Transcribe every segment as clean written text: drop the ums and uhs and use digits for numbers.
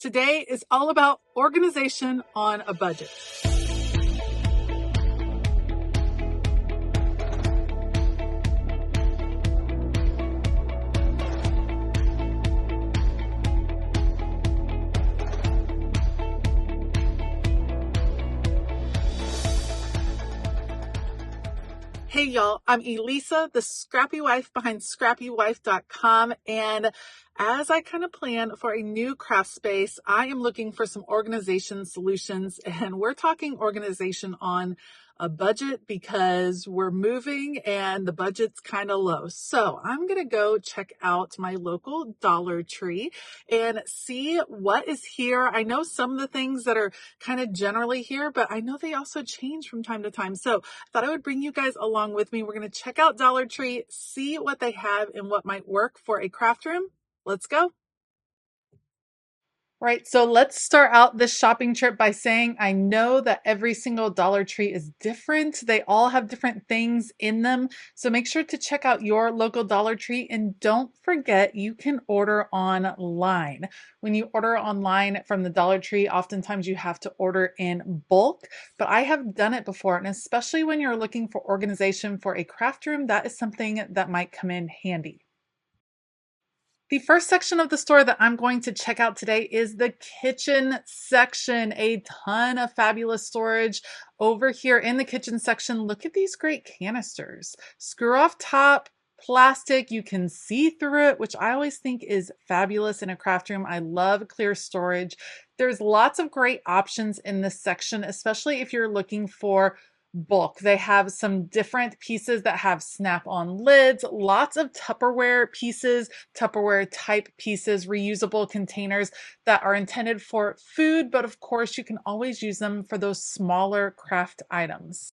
Today is all about organization on a budget. Hey y'all, I'm Elisa, the Scrappy Wife behind ScrappyWife.com, and as I kind of plan for a new craft space, I am looking for some organization solutions, and we're talking organization on a budget because we're moving and the budget's kind of low. So I'm going to go check out my local Dollar Tree and see what is here. I know some of the things that are kind of generally here, but I know they also change from time to time. So I thought I would bring you guys along with me. We're going to check out Dollar Tree, see what they have and what might work for a craft room. Let's go. Right, so let's start out this shopping trip by saying I know that every single Dollar Tree is different. They all have different things in them. So make sure to check out your local Dollar Tree and don't forget you can order online. When you order online from the Dollar Tree, oftentimes you have to order in bulk, but I have done it before. And especially when you're looking for organization for a craft room, that is something that might come in handy. The first section of the store that I'm going to check out today is the kitchen section. A ton of fabulous storage over here in the kitchen section. Look at these great canisters. Screw off top, plastic. You can see through it, which I always think is fabulous in a craft room. I love clear storage. There's lots of great options in this section, especially if you're looking for bulk. They have some different pieces that have snap-on lids, lots of Tupperware pieces, Tupperware type pieces, reusable containers that are intended for food, but of course you can always use them for those smaller craft items.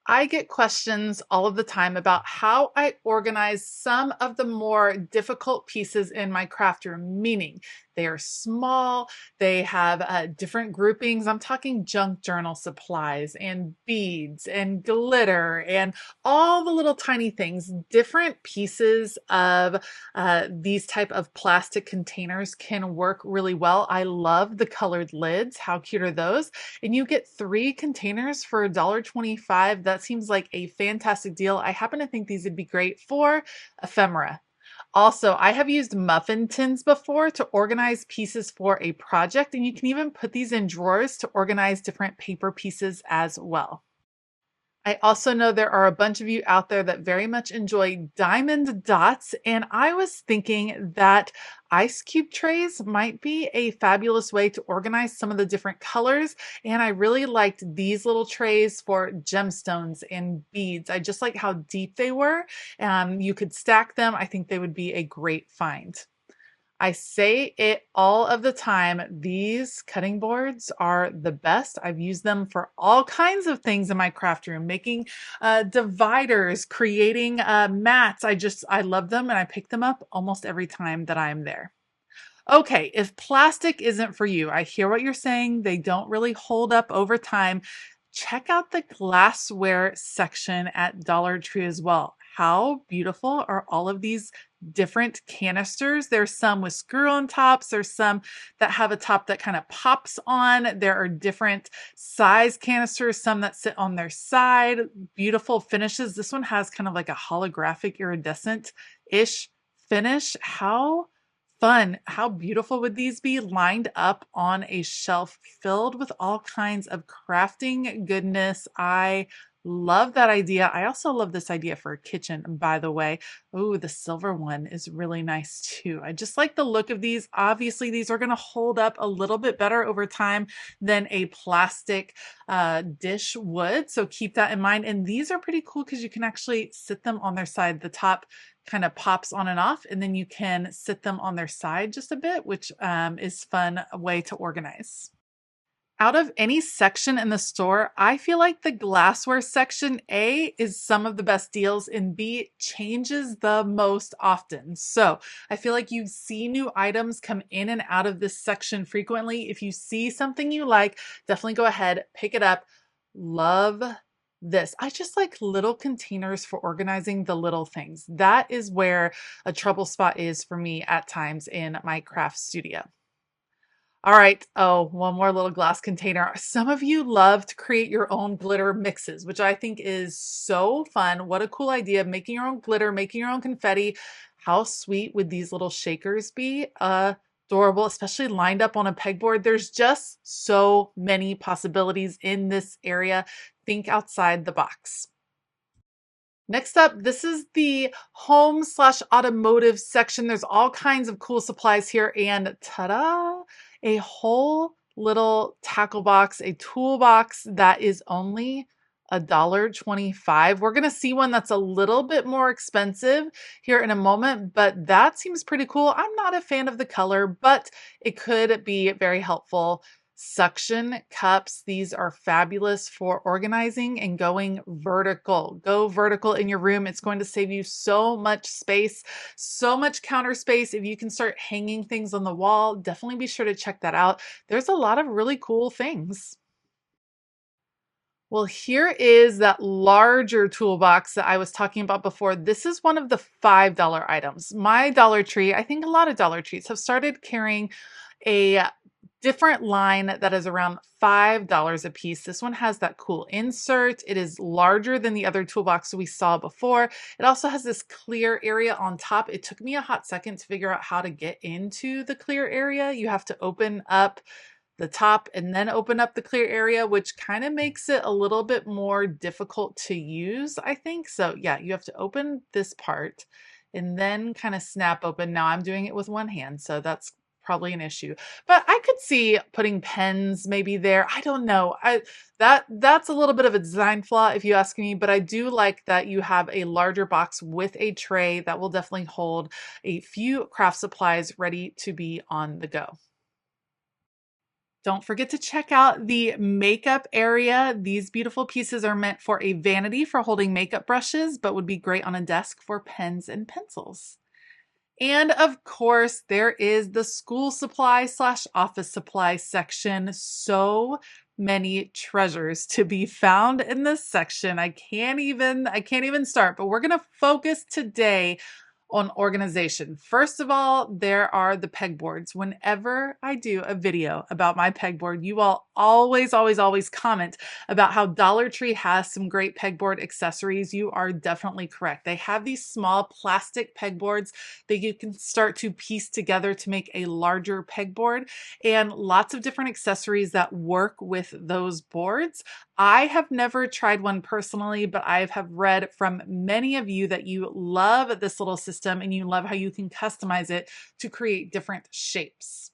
I get questions all of the time about how I organize some of the more difficult pieces in my craft room, meaning they are small, they have different groupings. I'm talking junk journal supplies and beads and glitter and all the little tiny things. Different pieces of these type of plastic containers can work really well. I love the colored lids. How cute are those? And you get 3 containers for $1.25. That seems like a fantastic deal. I happen to think these would be great for ephemera. Also, I have used muffin tins before to organize pieces for a project, and you can even put these in drawers to organize different paper pieces as well. I also know there are a bunch of you out there that very much enjoy diamond dots, and I was thinking that ice cube trays might be a fabulous way to organize some of the different colors, and I really liked these little trays for gemstones and beads. I just like how deep they were. You could stack them. I think they would be a great find. I say it all of the time. These cutting boards are the best. I've used them for all kinds of things in my craft room, making dividers, creating mats. I love them and I pick them up almost every time that I'm there. Okay, if plastic isn't for you, I hear what you're saying. They don't really hold up over time. Check out the glassware section at Dollar Tree as well. How beautiful are all of these different canisters? There's some with screw-on tops. There's some that have a top that kind of pops on. There are different size canisters, some that sit on their side. Beautiful finishes. This one has kind of like a holographic iridescent-ish finish. How fun. How beautiful would these be lined up on a shelf filled with all kinds of crafting goodness? I love that idea. I also love this idea for a kitchen, by the way. Oh, the silver one is really nice too. I just like the look of these. Obviously, these are going to hold up a little bit better over time than a plastic dish would. So keep that in mind. And these are pretty cool because you can actually sit them on their side. The top kind of pops on and off, and then you can sit them on their side just a bit, which is fun way to organize. Out of any section in the store, I feel like the glassware section, A, is some of the best deals, and B, changes the most often. So I feel like you see new items come in and out of this section frequently. If you see something you like, definitely go ahead, pick it up. Love this. I just like little containers for organizing the little things. That is where a trouble spot is for me at times in my craft studio. All right. Oh, one more little glass container. Some of you love to create your own glitter mixes, which I think is so fun. What a cool idea. Making your own glitter, making your own confetti. How sweet would these little shakers be? Adorable, especially lined up on a pegboard. There's just so many possibilities in this area. Think outside the box. Next up, this is the home slash automotive section. There's all kinds of cool supplies here, and ta-da, a whole little tackle box, a toolbox that is only $1.25. We're going to see one that's a little bit more expensive here in a moment, but that seems pretty cool. I'm not a fan of the color, but it could be very helpful. Suction cups. These are fabulous for organizing and going vertical. Go vertical in your room. It's going to save you so much space, so much counter space. If you can start hanging things on the wall, definitely be sure to check that out. There's a lot of really cool things. Well, here is that larger toolbox that I was talking about before. This is one of the $5 items. My Dollar Tree, I think a lot of Dollar Trees have started carrying a different line that is around $5 a piece. This one has that cool insert. It is larger than the other toolbox we saw before. It also has this clear area on top. It took me a hot second to figure out how to get into the clear area. You have to open up the top and then open up the clear area, which kind of makes it a little bit more difficult to use, I think. So yeah, you have to open this part and then kind of snap open. Now I'm doing it with one hand, so that's probably an issue. But I could see putting pens maybe there. I don't know. That's a little bit of a design flaw if you ask me, but I do like that you have a larger box with a tray that will definitely hold a few craft supplies ready to be on the go. Don't forget to check out the makeup area. These beautiful pieces are meant for a vanity for holding makeup brushes, but would be great on a desk for pens and pencils. And of course, there is the school supply slash office supply section. So many treasures to be found in this section. I can't even start, but we're going to focus today on organization. First of all, there are the pegboards. Whenever I do a video about my pegboard, you all always comment about how Dollar Tree has some great pegboard accessories. You are definitely correct. They have these small plastic pegboards that you can start to piece together to make a larger pegboard, and lots of different accessories that work with those boards. I have never tried one personally, but I have read from many of you that you love this little system and you love how you can customize it to create different shapes.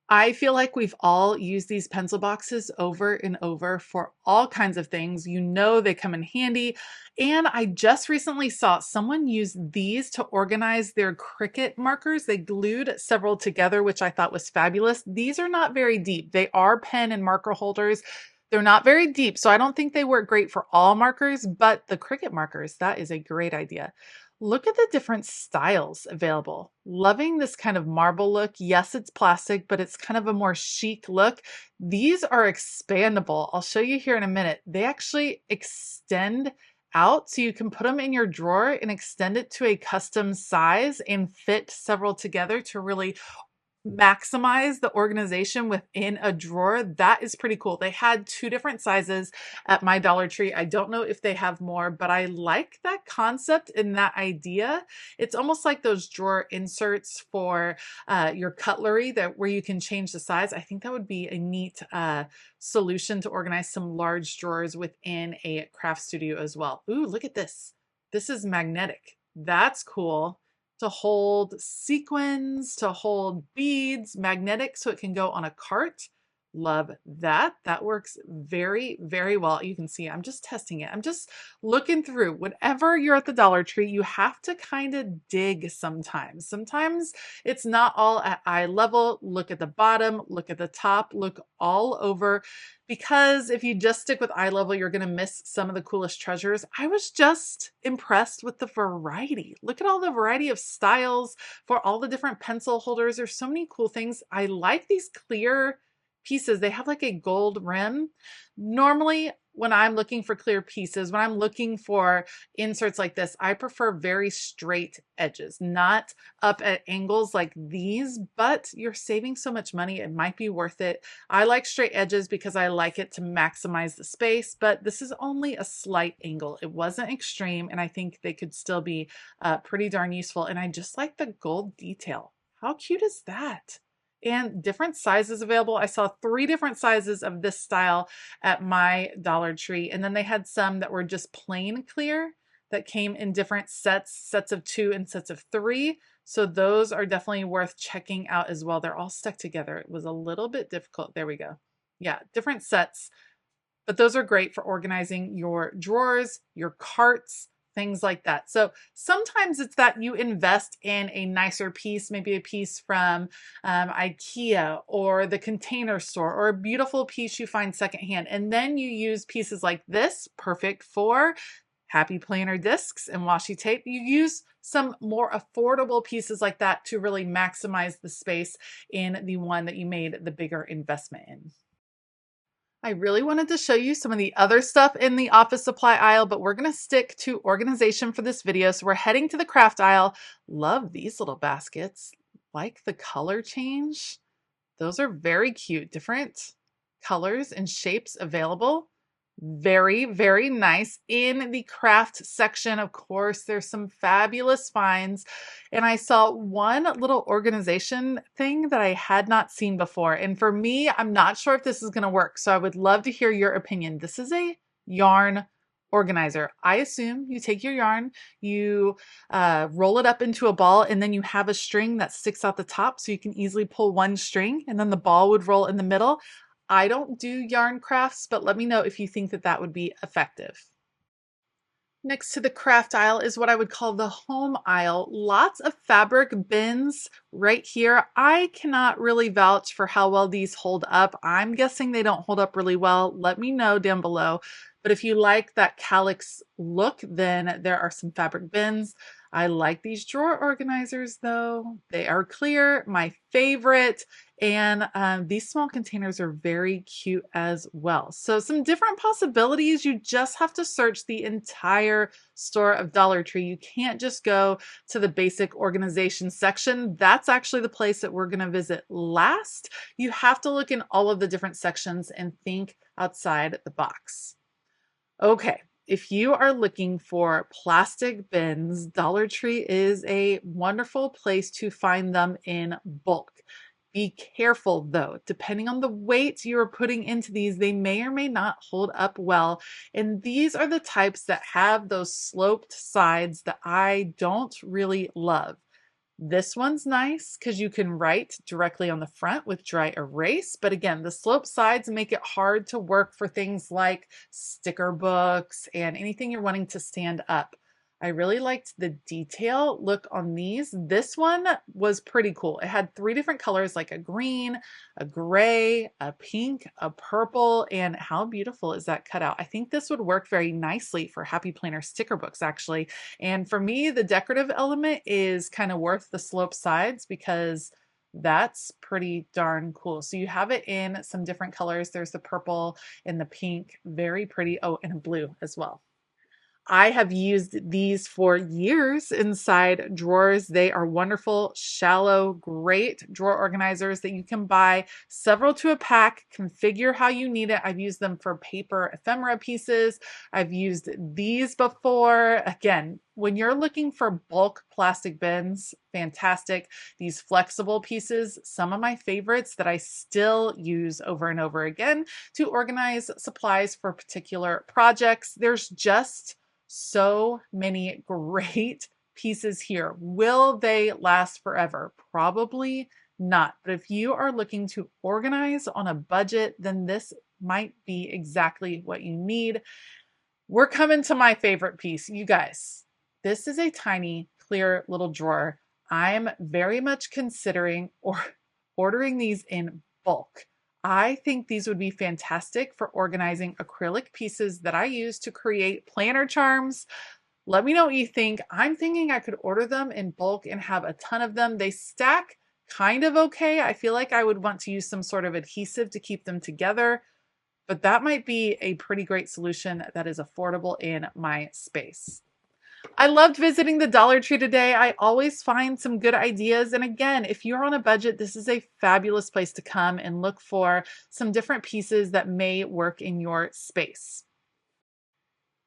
I feel like we've all used these pencil boxes over and over for all kinds of things. You know, they come in handy. And I just recently saw someone use these to organize their Cricut markers. They glued several together, which I thought was fabulous. These are not very deep. They are pen and marker holders. They're not very deep, so I don't think they work great for all markers, but the Cricut markers, that is a great idea. Look at the different styles available. Loving this kind of marble look. Yes, it's plastic, but it's kind of a more chic look. These are expandable. I'll show you here in a minute. They actually extend out so you can put them in your drawer and extend it to a custom size and fit several together to really maximize the organization within a drawer. That is pretty cool. They had two different sizes at my Dollar Tree. I don't know if they have more, but I like that concept and that idea. It's almost like those drawer inserts for your cutlery that where you can change the size. I think that would be a neat solution to organize some large drawers within a craft studio as well. Ooh, look at this. This is magnetic. That's cool. To hold sequins, to hold beads, magnetic, so it can go on a cart. Love that. That works very well. You can see I'm just testing it. I'm just looking through. Whenever you're at the Dollar Tree, you have to kind of dig sometimes. Sometimes it's not all at eye level. Look at the bottom, look at the top, look all over. Because if you just stick with eye level, you're going to miss some of the coolest treasures. I was just impressed with the variety. Look at all the variety of styles for all the different pencil holders. There's so many cool things. I like these clear pieces. They have like a gold rim. Normally, when I'm looking for clear pieces, when I'm looking for inserts like this, I prefer very straight edges, not up at angles like these, but you're saving so much money, it might be worth it. I like straight edges because I like it to maximize the space, but this is only a slight angle. It wasn't extreme, and I think they could still be pretty darn useful. And I just like the gold detail. How cute is that? And different sizes available. I saw 3 different sizes of this style at my Dollar Tree. And then they had some that were just plain clear that came in different sets of 2 and sets of 3. So those are definitely worth checking out as well. They're all stuck together. It was a little bit difficult. There we go. Yeah, different sets. But those are great for organizing your drawers, your carts, things like that. So sometimes it's that you invest in a nicer piece, maybe a piece from IKEA or the Container Store, or a beautiful piece you find secondhand. And then you use pieces like this, perfect for happy planner discs and washi tape. You use some more affordable pieces like that to really maximize the space in the one that you made the bigger investment in. I really wanted to show you some of the other stuff in the office supply aisle, but we're going to stick to organization for this video. So we're heading to the craft aisle. Love these little baskets. Like the color change. Those are very cute. Different colors and shapes available. Very, very nice. In the craft section, of course, there's some fabulous finds. And I saw one little organization thing that I had not seen before. And for me, I'm not sure if this is going to work. So I would love to hear your opinion. This is a yarn organizer. I assume you take your yarn, you roll it up into a ball, and then you have a string that sticks out the top so you can easily pull one string, and then the ball would roll in the middle. I don't do yarn crafts, but let me know if you think that that would be effective. Next to the craft aisle is what I would call the home aisle. Lots of fabric bins right here. I cannot really vouch for how well these hold up. I'm guessing they don't hold up really well. Let me know down below. But if you like that calyx look, then there are some fabric bins. I like these drawer organizers though. They are clear, my favorite. And these small containers are very cute as well. So some different possibilities. You just have to search the entire store of Dollar Tree. You can't just go to the basic organization section. That's actually the place that we're going to visit last. You have to look in all of the different sections and think outside the box. Okay. If you are looking for plastic bins, Dollar Tree is a wonderful place to find them in bulk. Be careful though, depending on the weight you are putting into these, they may or may not hold up well. And these are the types that have those sloped sides that I don't really love. This one's nice because you can write directly on the front with dry erase. But again, the sloped sides make it hard to work for things like sticker books and anything you're wanting to stand up. I really liked the detail look on these. This one was pretty cool. It had 3 different colors, like a green, a gray, a pink, a purple, and how beautiful is that cutout? I think this would work very nicely for Happy Planner sticker books, actually. And for me, the decorative element is kind of worth the slope sides because that's pretty darn cool. So you have it in some different colors. There's the purple and the pink, very pretty. Oh, and a blue as well. I have used these for years inside drawers. They are wonderful, shallow, great drawer organizers that you can buy several to a pack, configure how you need it. I've used them for paper ephemera pieces. I've used these before. Again, when you're looking for bulk plastic bins, fantastic. These flexible pieces, some of my favorites that I still use over and over again to organize supplies for particular projects. There's just so many great pieces here. Will they last forever? Probably not. But if you are looking to organize on a budget, then this might be exactly what you need. We're coming to my favorite piece. You guys, this is a tiny, clear little drawer. I'm very much considering ordering these in bulk. I think these would be fantastic for organizing acrylic pieces that I use to create planner charms. Let me know what you think. I'm thinking I could order them in bulk and have a ton of them. They stack kind of okay. I feel like I would want to use some sort of adhesive to keep them together. but that might be a pretty great solution that is affordable in my space. I loved visiting the Dollar Tree today. I always find some good ideas. And again, if you're on a budget, this is a fabulous place to come and look for some different pieces that may work in your space.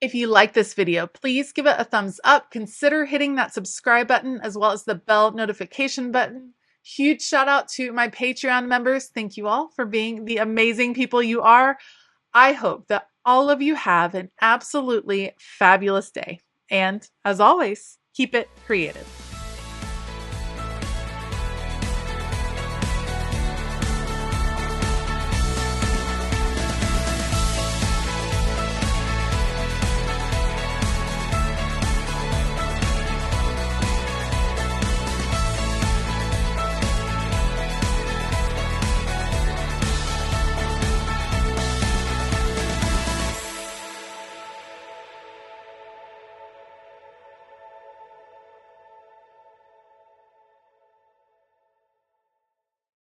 If you like this video, please give it a thumbs up. Consider hitting that subscribe button as well as the bell notification button. Huge shout out to my Patreon members. Thank you all for being the amazing people you are. I hope that all of you have an absolutely fabulous day. And as always, keep it creative.